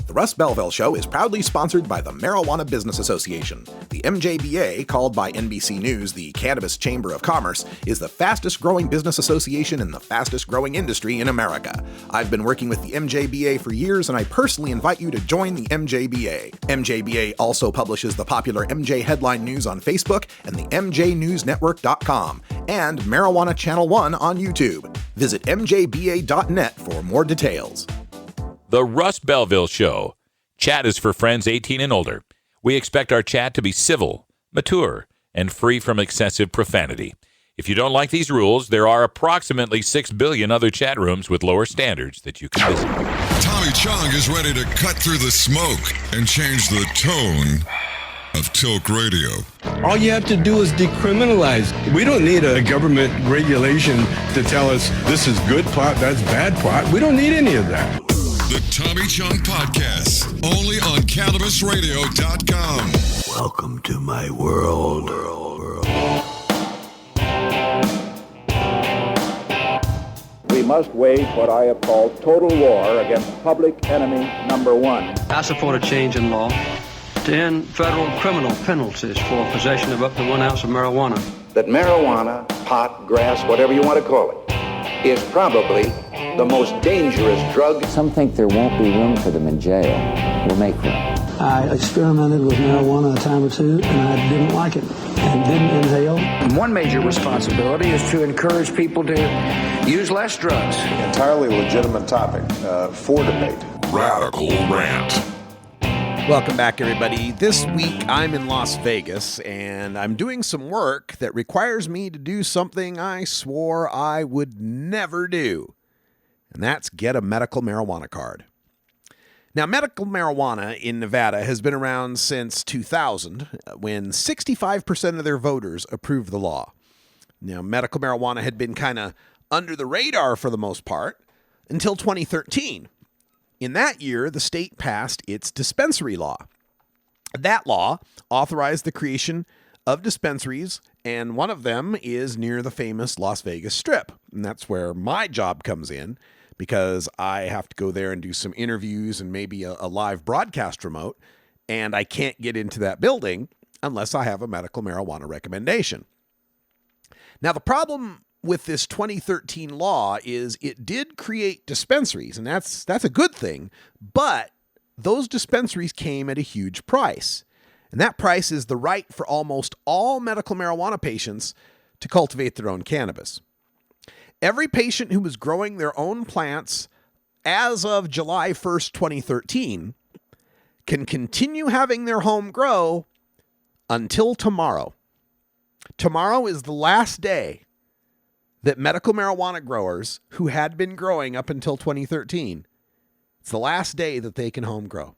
The Russ Belville Show is proudly sponsored by the Marijuana Business Association. The MJBA, called by NBC News the Cannabis Chamber of Commerce, is the fastest growing business association in the fastest growing industry in America. I've been working with the MJBA for years, and I personally invite you to join the MJBA. MJBA also publishes the popular MJ Headline News on Facebook and the MJNewsNetwork.com and Marijuana Channel 1 on YouTube. Visit MJBA.net for more details. The Russ Belville Show. Chat is for friends 18 and older. We expect our chat to be civil, mature, and free from excessive profanity. If you don't like these rules, there are approximately 6 billion other chat rooms with lower standards that you can visit. Tommy Chong is ready to cut through the smoke and change the tone of Tilk Radio. All you have to do is decriminalize. We don't need a government regulation to tell us this is good pot, that's bad pot. We don't need any of that. The Tommy Chong Podcast, only on CannabisRadio.com. Welcome to my world. We must wage what I have called total war against public enemy number one. I support a change in law to end federal criminal penalties for possession of up to 1 ounce of marijuana. That marijuana, pot, grass, whatever you want to call it, is probably the most dangerous drug. Some think there won't be room for them in jail. We'll make room. I experimented with marijuana a time or two, and I didn't like it and didn't inhale. One major responsibility is to encourage people to use less drugs. Entirely legitimate topic for debate. Radical Rant. Welcome back, everybody. This week, I'm in Las Vegas, and I'm doing some work that requires me to do something I swore I would never do, and that's get a medical marijuana card. Now, medical marijuana in Nevada has been around since 2000, when 65% of their voters approved the law. Now, medical marijuana had been kind of under the radar for the most part until 2013. In that year, the state passed its dispensary law. That law authorized the creation of dispensaries, and one of them is near the famous Las Vegas Strip. And that's where my job comes in, because I have to go there and do some interviews and maybe a live broadcast remote, and I can't get into that building unless I have a medical marijuana recommendation. Now, the problem with this 2013 law is it did create dispensaries, and that's a good thing, but those dispensaries came at a huge price. And that price is the right for almost all medical marijuana patients to cultivate their own cannabis. every patient who was growing their own plants as of July 1st, 2013, can continue having their home grow until tomorrow. Tomorrow is the last day that medical marijuana growers who had been growing up until 2013, it's the last day that they can home grow.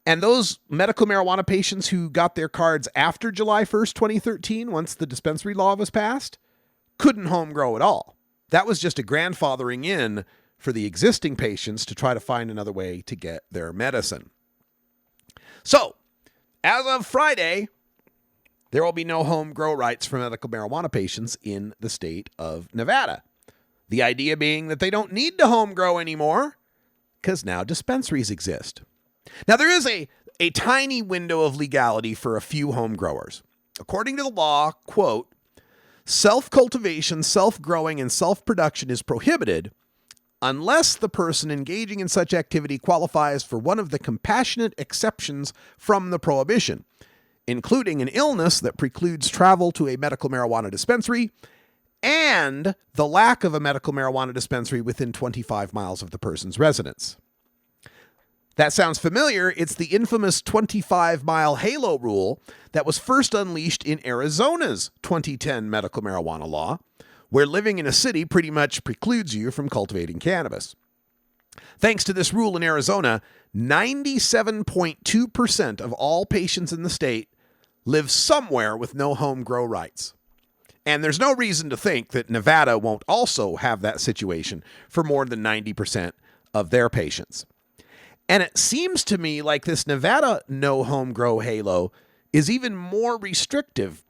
And those medical marijuana patients who got their cards after July 1st, 2013, once the dispensary law was passed, couldn't home grow at all. That was just a grandfathering in for the existing patients to try to find another way to get their medicine. So, as of Friday, there will be no home grow rights for medical marijuana patients in the state of Nevada. The idea being that they don't need to home grow anymore because now dispensaries exist. Now, there is a tiny window of legality for a few home growers. According to the law, quote, self-cultivation, self-growing, and self-production is prohibited unless the person engaging in such activity qualifies for one of the compassionate exceptions from the prohibition, including an illness that precludes travel to a medical marijuana dispensary and the lack of a medical marijuana dispensary within 25 miles of the person's residence. That sounds familiar. It's the infamous 25-mile halo rule that was first unleashed in Arizona's 2010 medical marijuana law, where living in a city pretty much precludes you from cultivating cannabis. Thanks to this rule in Arizona, 97.2% of all patients in the state live somewhere with no home grow rights. And there's no reason to think that Nevada won't also have that situation for more than 90% of their patients. And it seems to me like this Nevada no home grow halo is even more restrictive.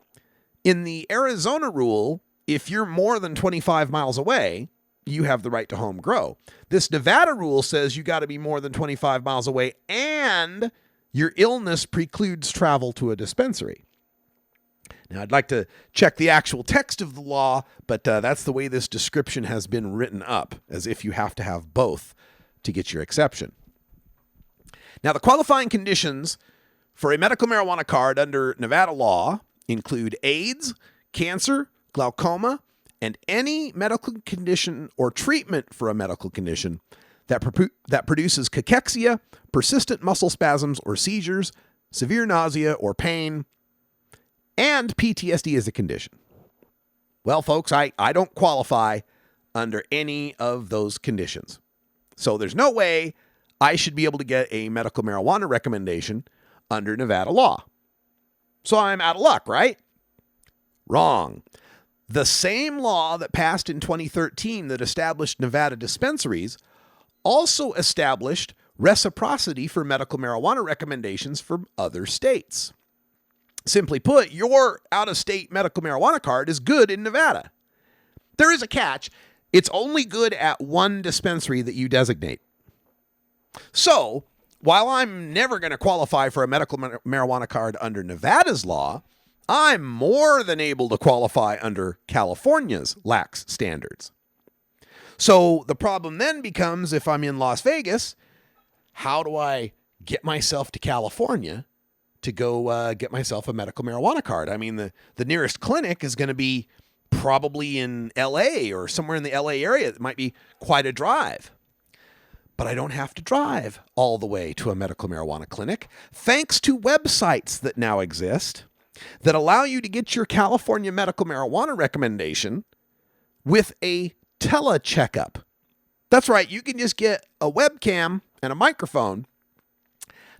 In the Arizona rule, if you're more than 25 miles away, you have the right to home grow. This Nevada rule says you got to be more than 25 miles away and your illness precludes travel to a dispensary. Now, I'd like to check the actual text of the law, but that's the way this description has been written up, as if you have to have both to get your exception. Now, the qualifying conditions for a medical marijuana card under Nevada law include AIDS, cancer, glaucoma, and any medical condition or treatment for a medical condition that produces cachexia, persistent muscle spasms or seizures, severe nausea or pain, and PTSD as a condition. Well, folks, I don't qualify under any of those conditions. So there's no way I should be able to get a medical marijuana recommendation under Nevada law. So I'm out of luck, right? Wrong. The same law that passed in 2013 that established Nevada dispensaries also established reciprocity for medical marijuana recommendations from other states. Simply put, your out-of-state medical marijuana card is good in Nevada. There is a catch. It's only good at one dispensary that you designate. So, while I'm never going to qualify for a medical marijuana card under Nevada's law, I'm more than able to qualify under California's lax standards. So the problem then becomes, if I'm in Las Vegas, how do I get myself to California to go get myself a medical marijuana card? I mean, the nearest clinic is going to be probably in LA or somewhere in the LA area. It might be quite a drive. But I don't have to drive all the way to a medical marijuana clinic, thanks to websites that now exist that allow you to get your California medical marijuana recommendation with a tele-checkup. That's right, you can just get a webcam and a microphone,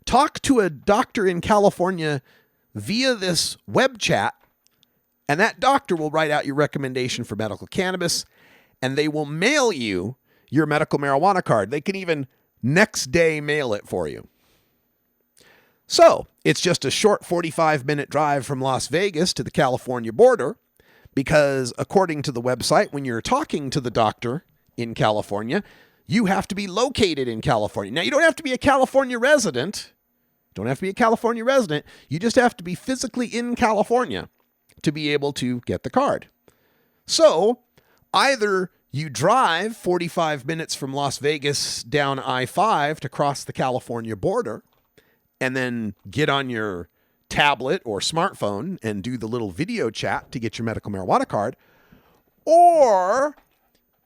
talk to a doctor in California via this web chat, and that doctor will write out your recommendation for medical cannabis, and they will mail you your medical marijuana card. They can even next day mail it for you. So, it's just a short 45-minute drive from Las Vegas to the California border, because according to the website, when you're talking to the doctor in California, you have to be located in California. Now, you don't have to be a California resident. You just have to be physically in California to be able to get the card. So, either you drive 45 minutes from Las Vegas down I-5 to cross the California border and then get on your tablet or smartphone and do the little video chat to get your medical marijuana card, or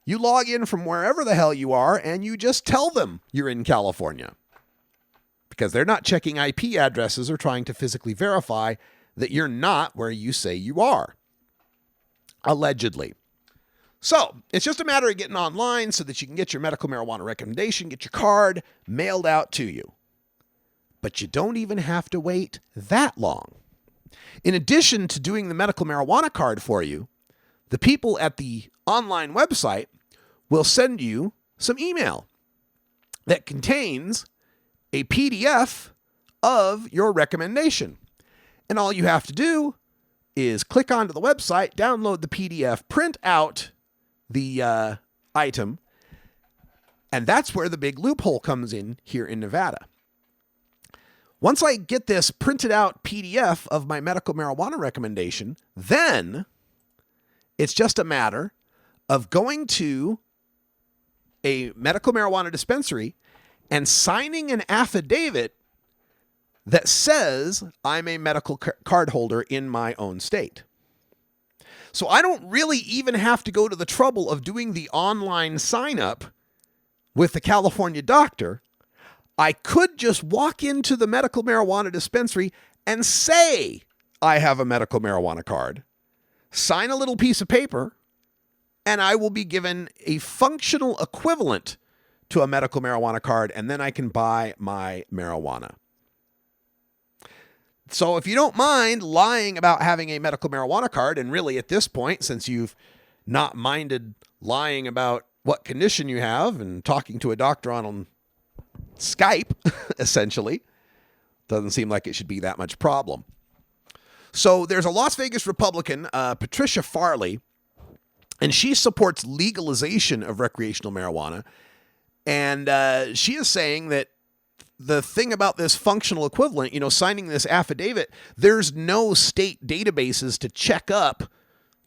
You log in from wherever the hell you are, and you just tell them you're in California. Because they're not checking IP addresses or trying to physically verify that you're not where you say you are. Allegedly. So, it's just a matter of getting online so that you can get your medical marijuana recommendation, get your card mailed out to you. But you don't even have to wait that long. In addition to doing the medical marijuana card for you, the people at the online website will send you some email that contains a PDF of your recommendation. And all you have to do is click onto the website, download the PDF, print out the item, and that's where the big loophole comes in here in Nevada. Once I get this printed out PDF of my medical marijuana recommendation, then it's just a matter of going to a medical marijuana dispensary and signing an affidavit that says I'm a medical card holder in my own state. So I don't really even have to go to the trouble of doing the online sign up with the California doctor. I could just walk into the medical marijuana dispensary and say I have a medical marijuana card, sign a little piece of paper, and I will be given a functional equivalent to a medical marijuana card, and then I can buy my marijuana. So if you don't mind lying about having a medical marijuana card, and really at this point, since you've not minded lying about what condition you have and talking to a doctor on Skype, essentially, doesn't seem like it should be that much problem. So there's a Las Vegas Republican, Patricia Farley, and she supports legalization of recreational marijuana. And she is saying that the thing about this functional equivalent, signing this affidavit, there's no state databases to check up,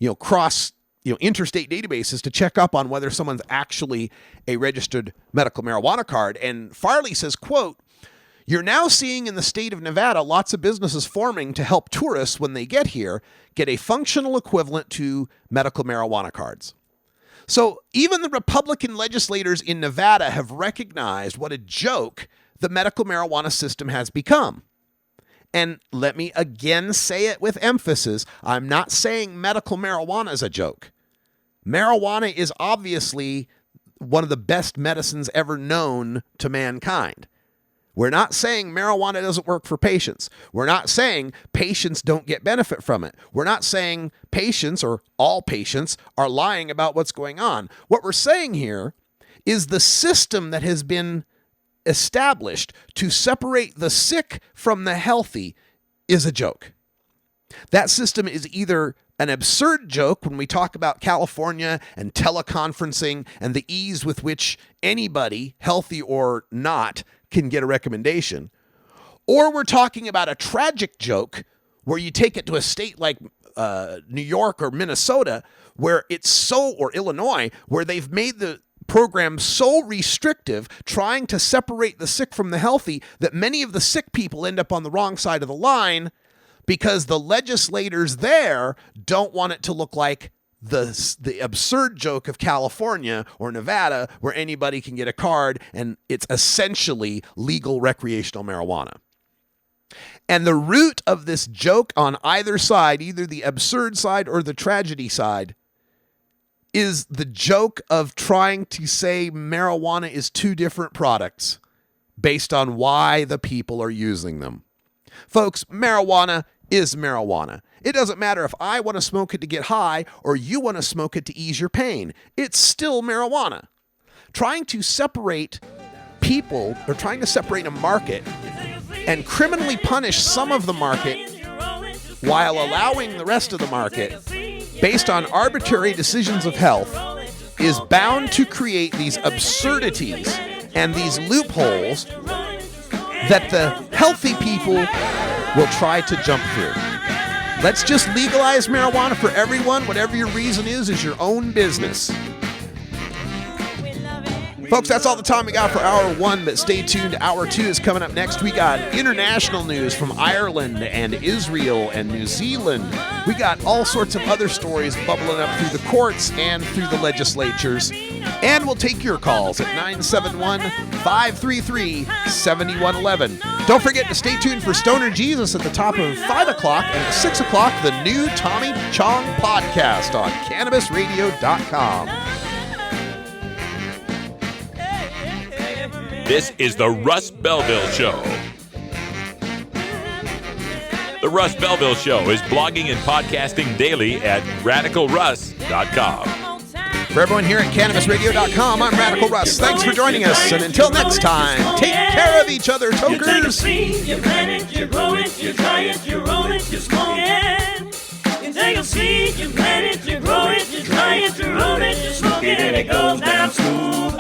interstate databases to check up on whether someone's actually a registered medical marijuana card. And Farley says, quote, "You're now seeing in the state of Nevada lots of businesses forming to help tourists when they get here get a functional equivalent to medical marijuana cards." So even the Republican legislators in Nevada have recognized what a joke the medical marijuana system has become. And let me again say it with emphasis. I'm not saying medical marijuana is a joke. Marijuana is obviously one of the best medicines ever known to mankind. We're not saying marijuana doesn't work for patients. We're not saying patients don't get benefit from it. We're not saying patients or all patients are lying about what's going on. What we're saying here is the system that has been established to separate the sick from the healthy is a joke. That system is either an absurd joke when we talk about California and teleconferencing and the ease with which anybody, healthy or not, can get a recommendation, or we're talking about a tragic joke where you take it to a state like New York or Minnesota, where it's or Illinois, where they've made the program so restrictive, trying to separate the sick from the healthy, that many of the sick people end up on the wrong side of the line because the legislators there don't want it to look like the absurd joke of California or Nevada, where anybody can get a card and it's essentially legal recreational marijuana. And the root of this joke on either side, either the absurd side or the tragedy side, is the joke of trying to say marijuana is two different products based on why the people are using them. Folks, marijuana is marijuana. It doesn't matter if I want to smoke it to get high or you want to smoke it to ease your pain. It's still marijuana. Trying to separate people or trying to separate a market and criminally punish some of the market while allowing the rest of the market based on arbitrary decisions of health is bound to create these absurdities and these loopholes that the healthy people will try to jump through. Let's just legalize marijuana for everyone. Whatever your reason is your own business. Folks, that's all the time we got for Hour 1, but stay tuned. Hour 2 is coming up next. We got international news from Ireland and Israel and New Zealand. We got all sorts of other stories bubbling up through the courts and through the legislatures. And we'll take your calls at 971-533-7111. Don't forget to stay tuned for Stoner Jesus at the top of 5 o'clock, and at 6 o'clock, the new Tommy Chong podcast on CannabisRadio.com. This is the Russ Belville Show. The Russ Belville Show is blogging and podcasting daily at RadicalRuss.com. For everyone here at CannabisRadio.com, I'm Radical Russ. Thanks for joining us, and until next time, take care of each other, tokers. You take a seed, you plant it, you grow it, you dry it, you roll it, you smoke it. You take a seed, you plant it, you grow it, you dry it, you roll it, you smoke it, and it goes down smooth.